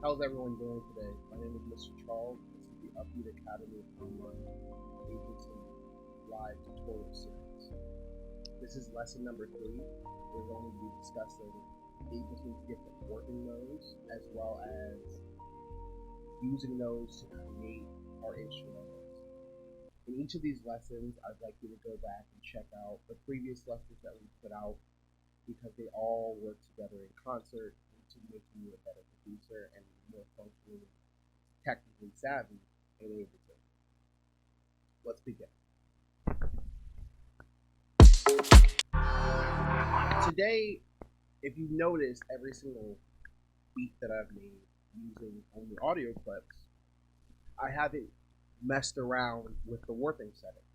How's everyone doing today? My name is Mr. Charles. This is the Upbeat Academy Online Ableton Live Tutorial Series. This is lesson number 3. We're going to be discussing Ableton's different working modes, as well as using those to create our instrumentals. In each of these lessons, I'd like you to go back and check out the previous lessons that we put out, because they all work together in concert to making you a better producer and more functionally technically savvy in Ableton. Let's begin. Today, if you notice, every single beat that I've made using only audio clips, I haven't messed around with the warping settings.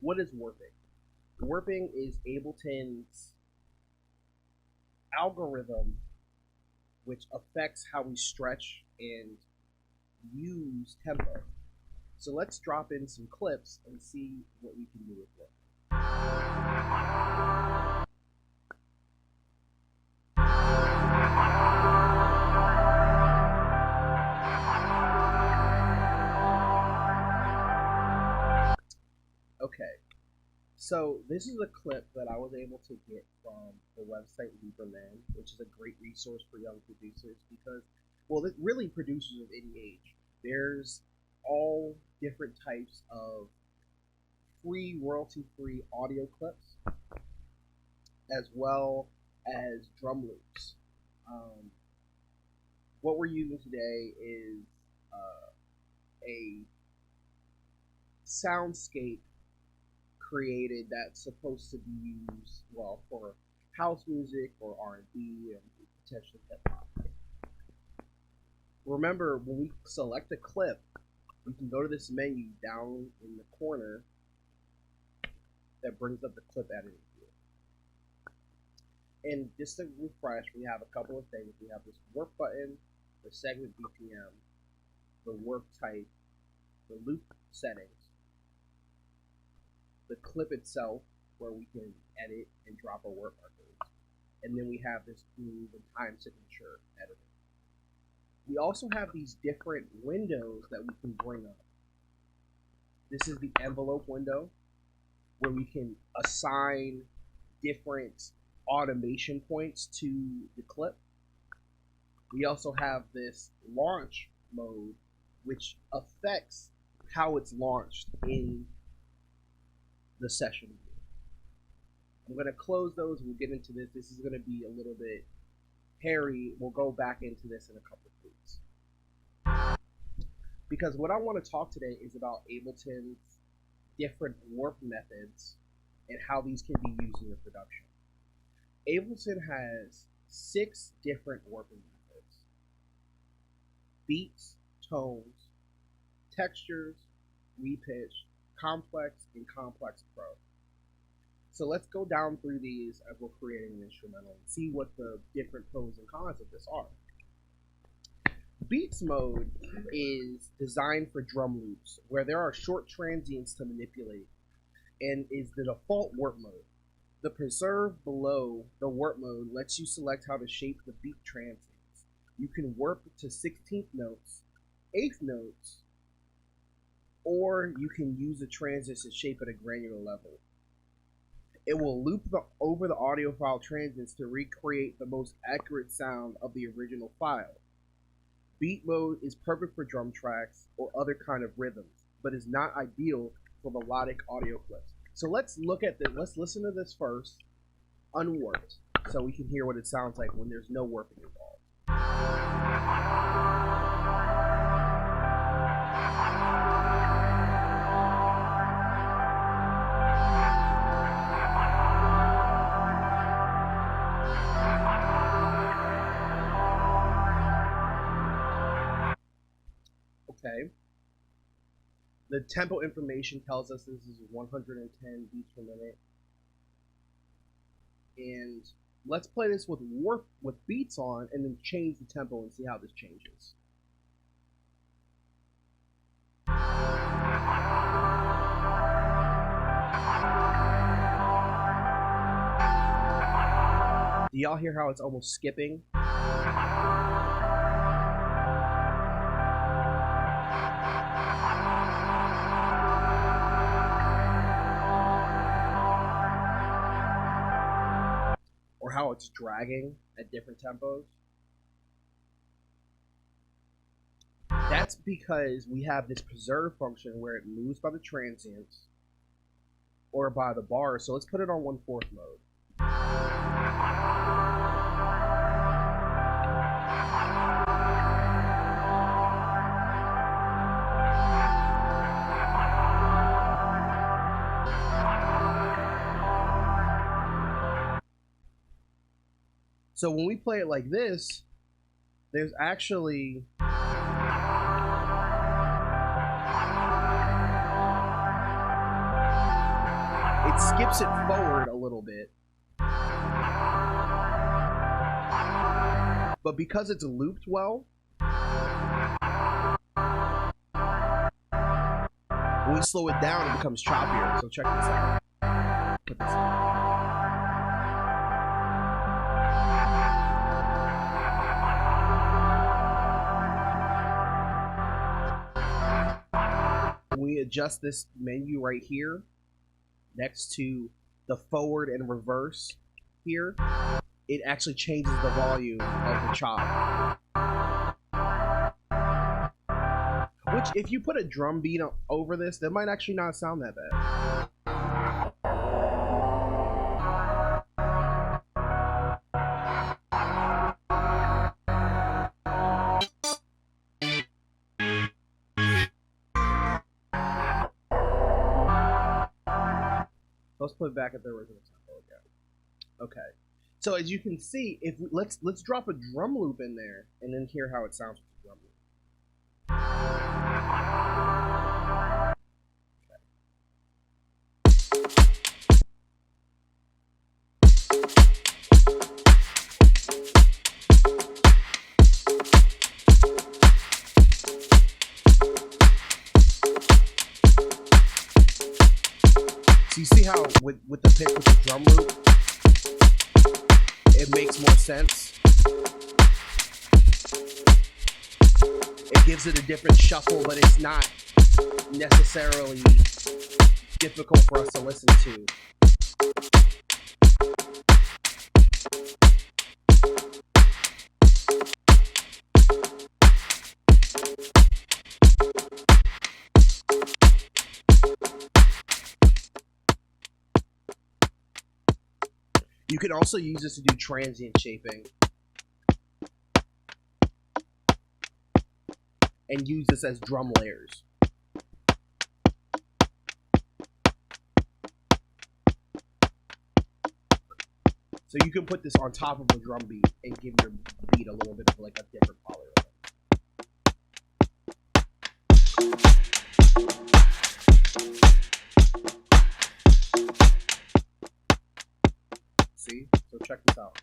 What is warping? Warping is Ableton's algorithm which affects how we stretch and use tempo. So let's drop in some clips and see what we can do with it. Okay, so this is a clip that I was able to get from the website Lieberman, which is a great resource for young producers because, well, it really producers of any age. There's all different types of free, royalty-free audio clips, as well as drum loops. What we're using today is a soundscape created that's supposed to be used, well, for house music or R&B and potentially hip-hop. Remember, when we select a clip, you can go to this menu down in the corner that brings up the clip editing view. And just to refresh, we have a couple of things. We have this warp button, the segment BPM, the warp type, the loop settings, the clip itself, where we can edit and drop our warp markers, and then we have this groove and time signature editing. We also have these different windows that we can bring up. This is the envelope window, where we can assign different automation points to the clip. We also have this launch mode, which affects how it's launched in the session view. I'm going to close those. We'll get into this. This is going to be a little bit hairy. We'll go back into this in a couple of weeks. Because what I want to talk today is about Ableton's different warp methods and how these can be used in your production. Ableton has 6 different warping methods: beats, tones, textures, repitch, complex, and complex pro. So let's go down through these as we're creating an instrumental and see what the different pros and cons of this are. Beats mode is designed for drum loops, where there are short transients to manipulate, and is the default warp mode. The preserve below the warp mode lets you select how to shape the beat transients. You can warp to 16th notes, 8th notes, or you can use the transients to shape at a granular level. It will loop over the audio file transients to recreate the most accurate sound of the original file. Beat mode is perfect for drum tracks or other kind of rhythms, but is not ideal for melodic audio clips. So let's look at this. Let's listen to this first, unwarped, so we can hear what it sounds like when there's no warping involved. Okay. The tempo information tells us this is 110 beats per minute. And let's play this with warp with beats on and then change the tempo and see how this changes. Do y'all hear how it's almost skipping? how it's dragging at different tempos? That's because we have this preserve function where it moves by the transients or by the bar. So let's put it on 1/4 mode. So when we play it like this, there's actually it skips it forward a little bit. But because it's looped well, when we slow it down, it becomes choppier. So check this out. Put this in. We adjust this menu right here next to the forward and reverse here, it actually changes the volume of the chop. Which, if you put a drum beat over this, that might actually not sound that bad. Let's put it back at the original tempo again. Okay. So as you can see, if let's drop a drum loop in there and then hear how it sounds with the drum loop. So you see how with the pick with the drum loop, it makes more sense. It gives it a different shuffle, but it's not necessarily difficult for us to listen to. You can also use this to do transient shaping and use this as drum layers. So you can put this on top of a drum beat and give your beat a little bit of like a different polyrhythm. See? So check this out.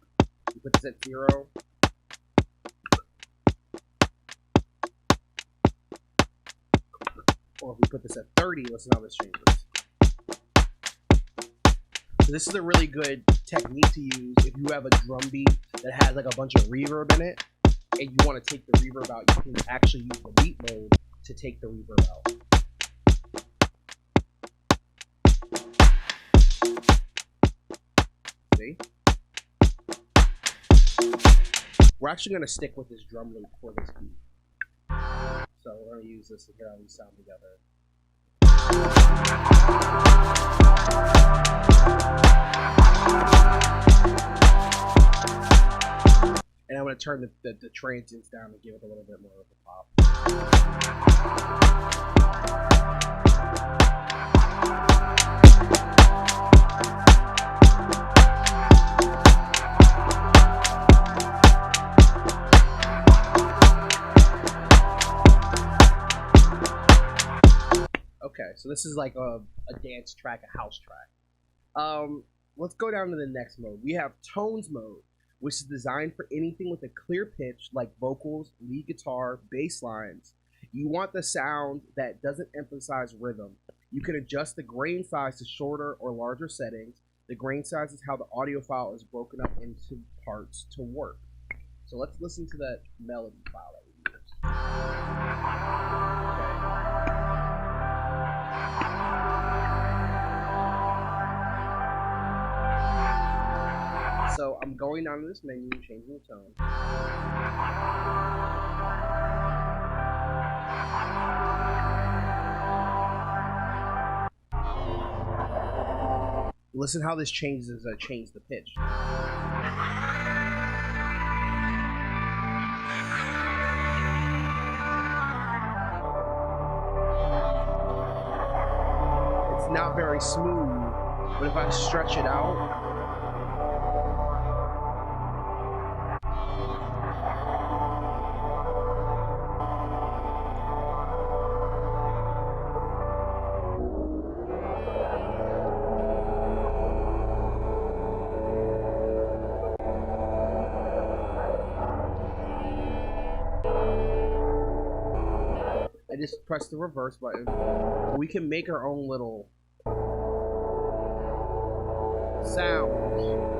You put this at 0. Or if we put this at 30, listen how this changes. So this is a really good technique to use if you have a drum beat that has like a bunch of reverb in it and you want to take the reverb out. You can actually use the beat mode to take the reverb out. See? We're actually going to stick with this drum loop for this beat. So we're going to use this to hear how these sound together. And I'm going to turn the transients down and give it a little bit more of a pop. Okay, so this is like a dance track, a house track. Let's go down to the next mode. We have tones mode, which is designed for anything with a clear pitch like vocals, lead guitar, bass lines. You want the sound that doesn't emphasize rhythm. You can adjust the grain size to shorter or larger settings. The grain size is how the audio file is broken up into parts to work. So let's listen to that melody file that we used. Okay. So I'm going down to this menu and changing the tone. Listen how this changes as I change the pitch. It's not very smooth, but if I stretch it out, I just press the reverse button. We can make our own little sounds.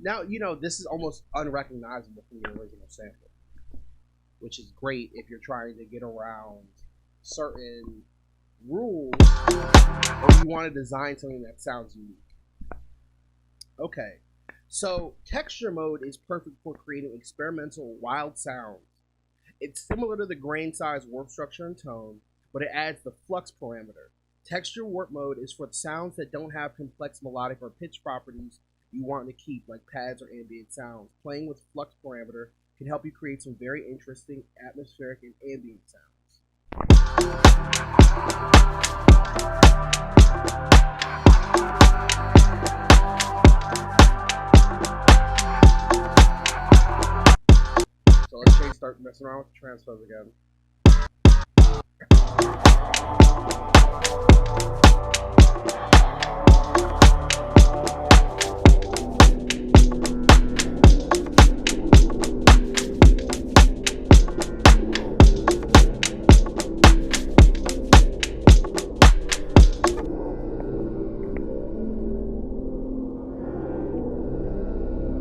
Now, you know, this is almost unrecognizable from the original sample, which is great if you're trying to get around certain rules or you want to design something that sounds unique. Okay, so texture mode is perfect for creating experimental wild sounds. It's similar to the grain size, warp structure, and tone, but it adds the flux parameter. Texture warp mode is for sounds that don't have complex melodic or pitch properties you want to keep, like pads or ambient sounds. Playing with flux parameter can help you create some very interesting atmospheric and ambient sounds. So let's start messing around with the transpose again.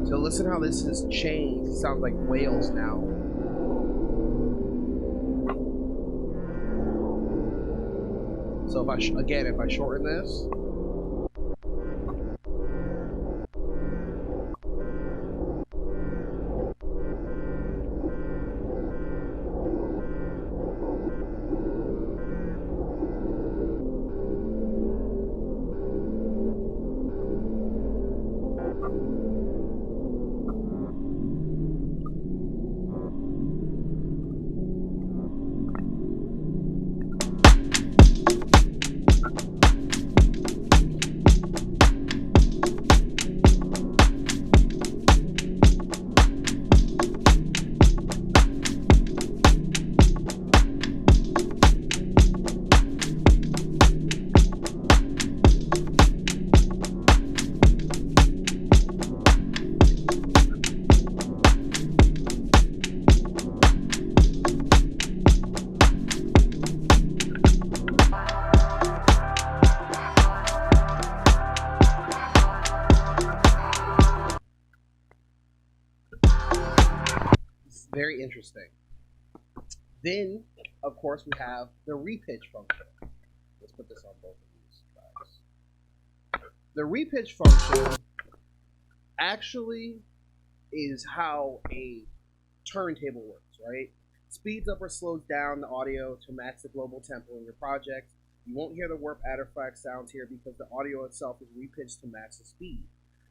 So listen how this has changed. It sounds like whales now. So if I if I shorten this, very interesting. Then, of course, we have the repitch function. Let's put this on both of these guys. The repitch function actually is how a turntable works, right? Speeds up or slows down the audio to match the global tempo in your project. You won't hear the warp artifact sounds here because the audio itself is repitched to match the speed.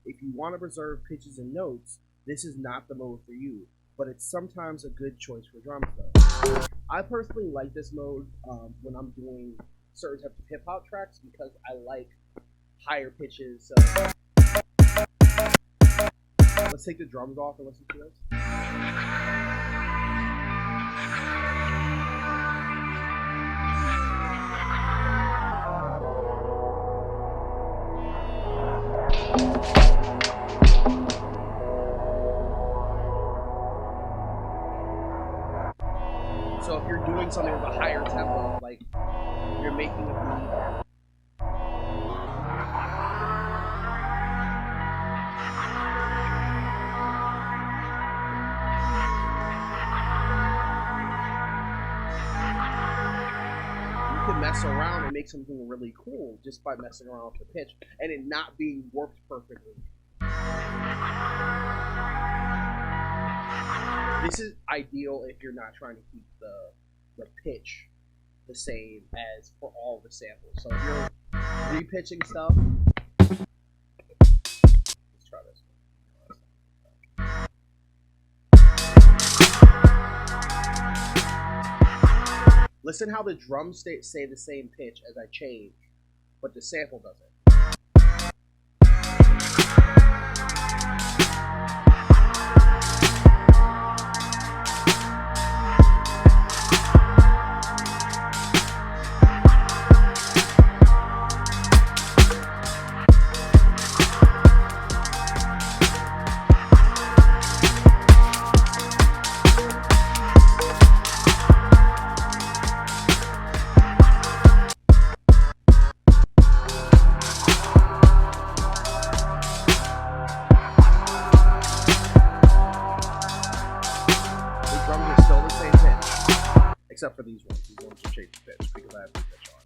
If you want to preserve pitches and notes, this is not the mode for you, but it's sometimes a good choice for drums though. I personally like this mode when I'm doing certain types of hip hop tracks because I like higher pitches. So let's take the drums off and listen to this. So if you're doing something with a higher tempo, like you're making a beat, you can mess around and make something really cool just by messing around with the pitch and it not being warped perfectly. This is ideal if you're not trying to keep the pitch the same as for all the samples. So if you're repitching stuff, let's try this. Listen how the drums say the same pitch as I change, but the sample doesn't. Except for these ones. These ones will change the pitch because I have the pitch on.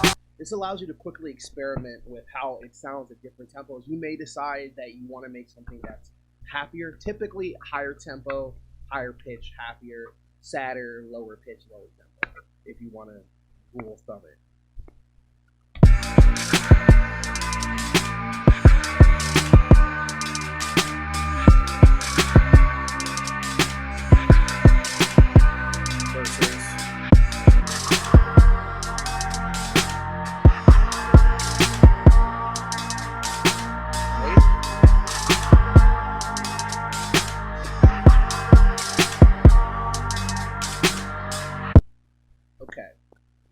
But this allows you to quickly experiment with how it sounds at different tempos. You may decide that you want to make something that's happier, typically higher tempo, higher pitch, happier, sadder, lower pitch, lower tempo, if you want to rule of thumb it.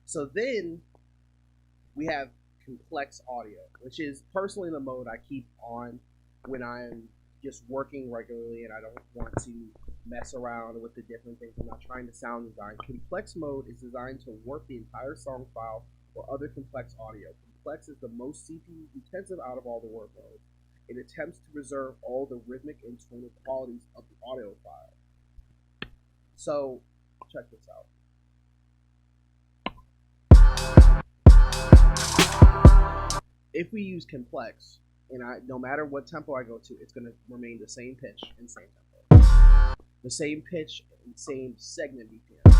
So then we have complex audio, which is personally the mode I keep on when I'm just working regularly and I don't want to mess around with the different things. I'm not trying to sound design. Complex mode is designed to warp the entire song file or other complex audio. Complex is the most CPU intensive out of all the warp modes. It attempts to preserve all the rhythmic and tonal qualities of the audio file. So check this out. If we use complex, and no matter what tempo I go to, it's going to remain the same pitch and same tempo. The same pitch and same segment BPM.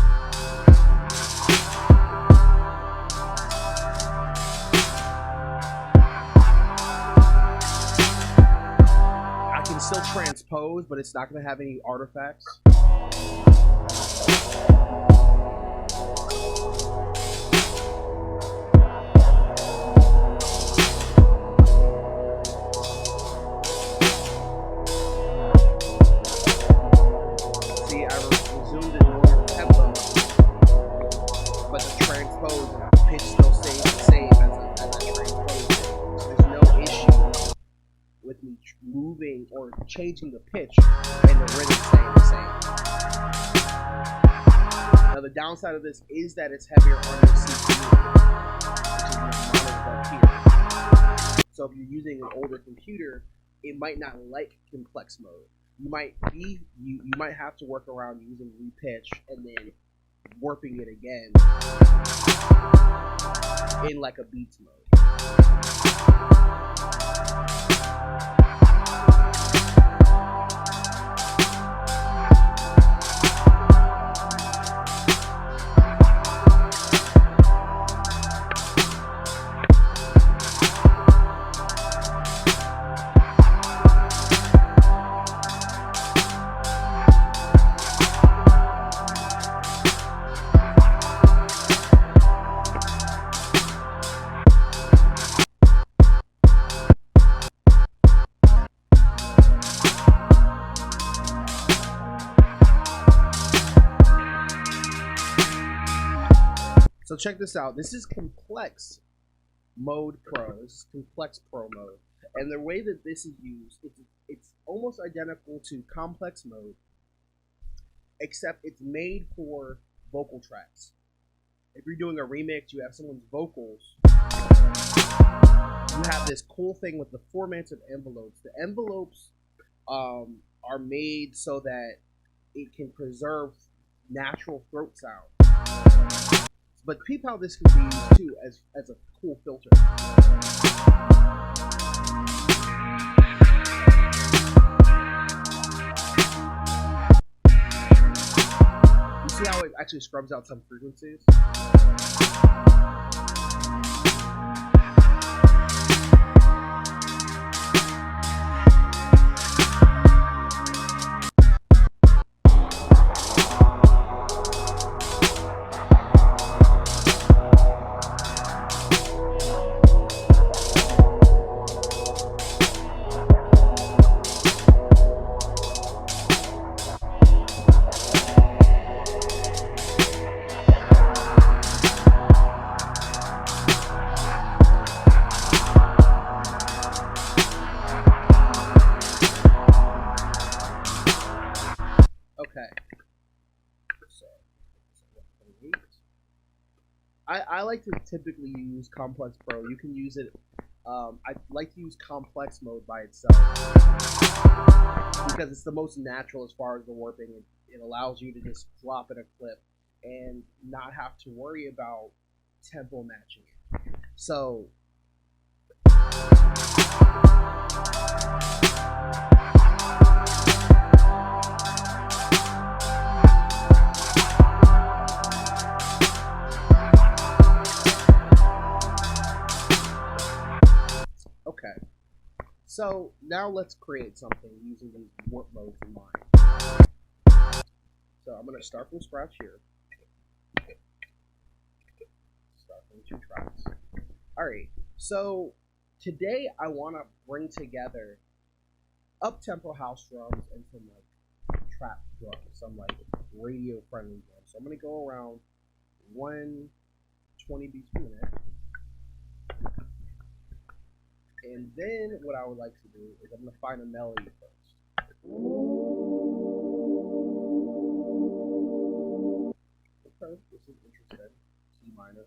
I can still transpose, but it's not going to have any artifacts. Moving or changing the pitch and the rhythm staying the same. Now the downside of this is that it's heavier on your CPU, which is up here. So if you're using an older computer, it might not like complex mode. You might have to work around using repitch and then warping it again in like a beats mode. So check this out. This is Complex Mode Pro. This is Complex Pro mode. And the way that this is used, it's almost identical to complex mode, except it's made for vocal tracks. If you're doing a remix, you have someone's vocals. You have this cool thing with the formatted envelopes. The envelopes are made so that it can preserve natural throat sound. But peep how this can be used too as a cool filter. You see how it actually scrubs out some frequencies? Okay. So, I like to typically use Complex Pro. You can use it. I like to use Complex mode by itself because it's the most natural as far as the warping. It allows you to just drop in a clip and not have to worry about tempo matching it. So. Okay, so now let's create something using these warp modes in mind. So I'm going to start from scratch here. Start from 2 tracks. Alright, so today I want to bring together up-tempo house drums and some like trap drums, some like radio-friendly drums. So I'm going to go around 120 beats per minute. And then what I would like to do is I'm going to find a melody first. Okay, this is interesting. C minor.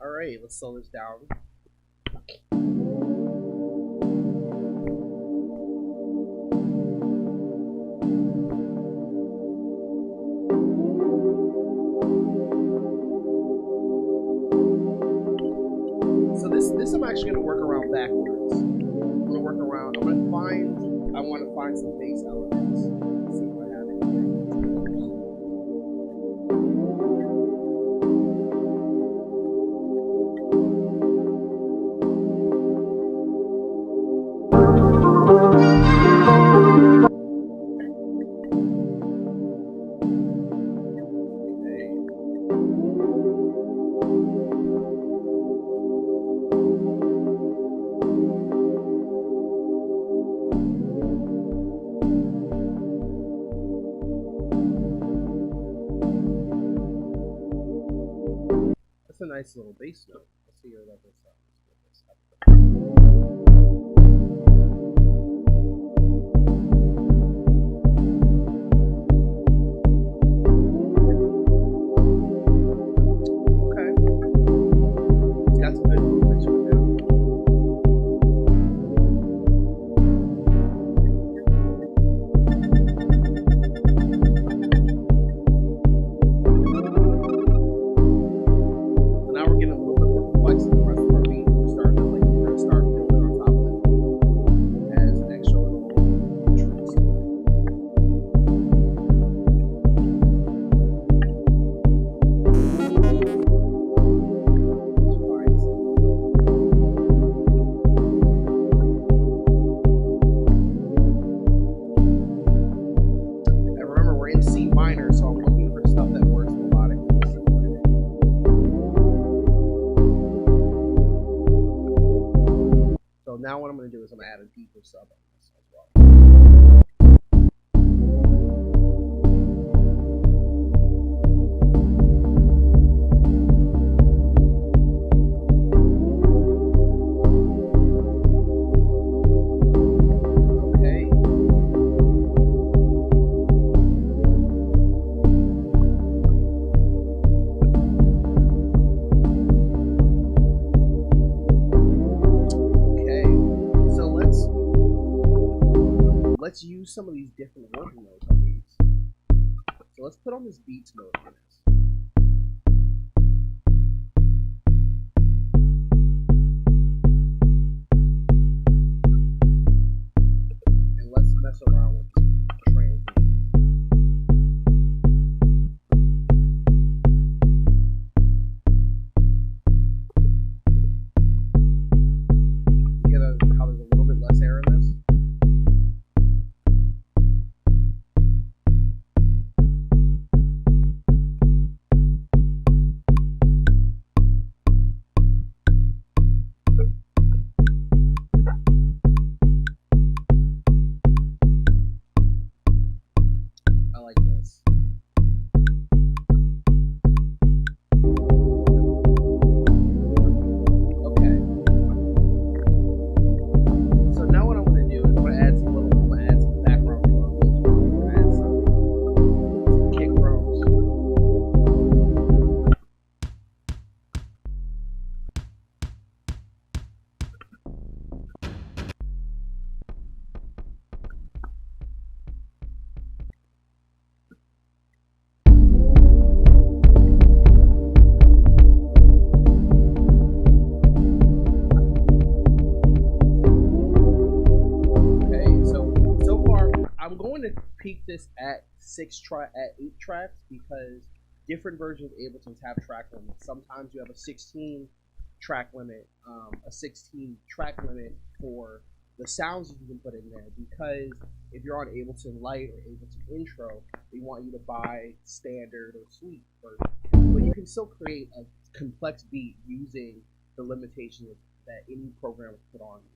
Alright, let's slow this down. So this I'm actually going to work around backwards. I'm going to work around, I want to find some bass elements. Let's see if I have anything. That's a nice little bass note. Let's see how that sounds. Okay. It's got some good movements right now. So now we're getting a little bit more complex in the rest of our beat. a deeper sub on this as well. Let's use some of these different working modes on these. So let's put on this beats mode on this. And let's mess around with transients. You get how there's a little bit less air in this. Peak this at 8 tracks because different versions of Ableton have track limits. Sometimes you have a 16 track limit, for the sounds that you can put in there. Because if you're on Ableton Lite or Ableton Intro, they want you to buy standard or suite version. But you can still create a complex beat using the limitations that any program will put on you.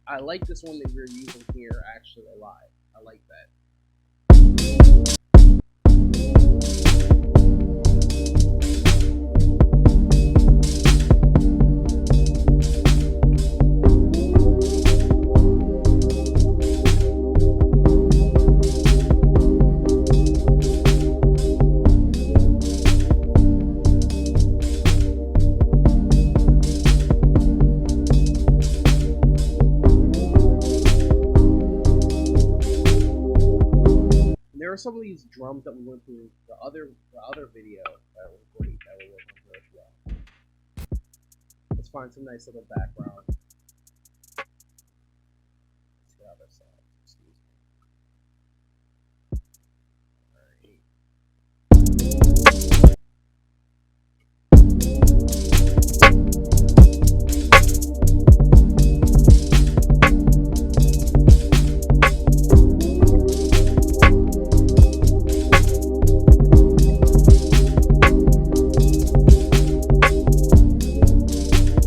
I like this one that we're using here actually a lot. I like that. There are some of these drums that we went through the other video that were great that we're working through as well. Let's find some nice little background. Let's see how this sounds. Excuse me.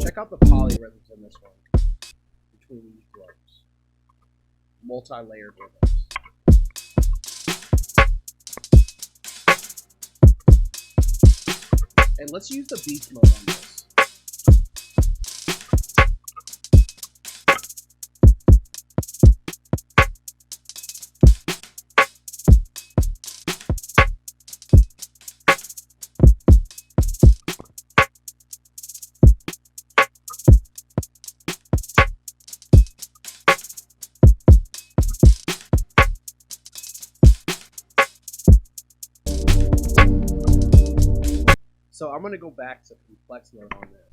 Check out the polyrhythms in this one between these drums. Multi-layered rhythms. And let's use the beats mode on this. So I'm going to go back to complex mode on this.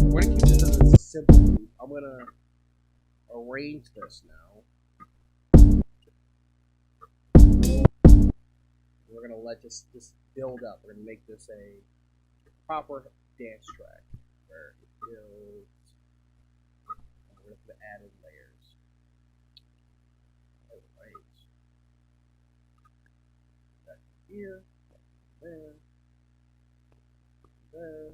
We're going to keep this as a simple loop. I'm going to arrange this now. we're gonna let this build up. We're gonna make this a proper dance track where it builds. And we're gonna add in layers. All right. Back here, there, there.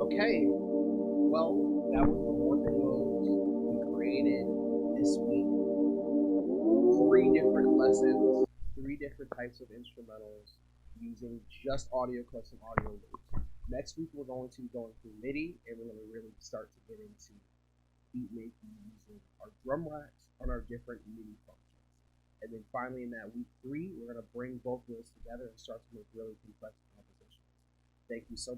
Okay, well, that was the warping modes we created this week. 3 different lessons, 3 different types of instrumentals using just audio clips and audio loops. Next week we're going to be going through MIDI, and we're going to really start to get into beat making using our drum racks on our different MIDI functions. And then finally in that week 3, we're going to bring both of those together and start to make really complex compositions. Thank you so much.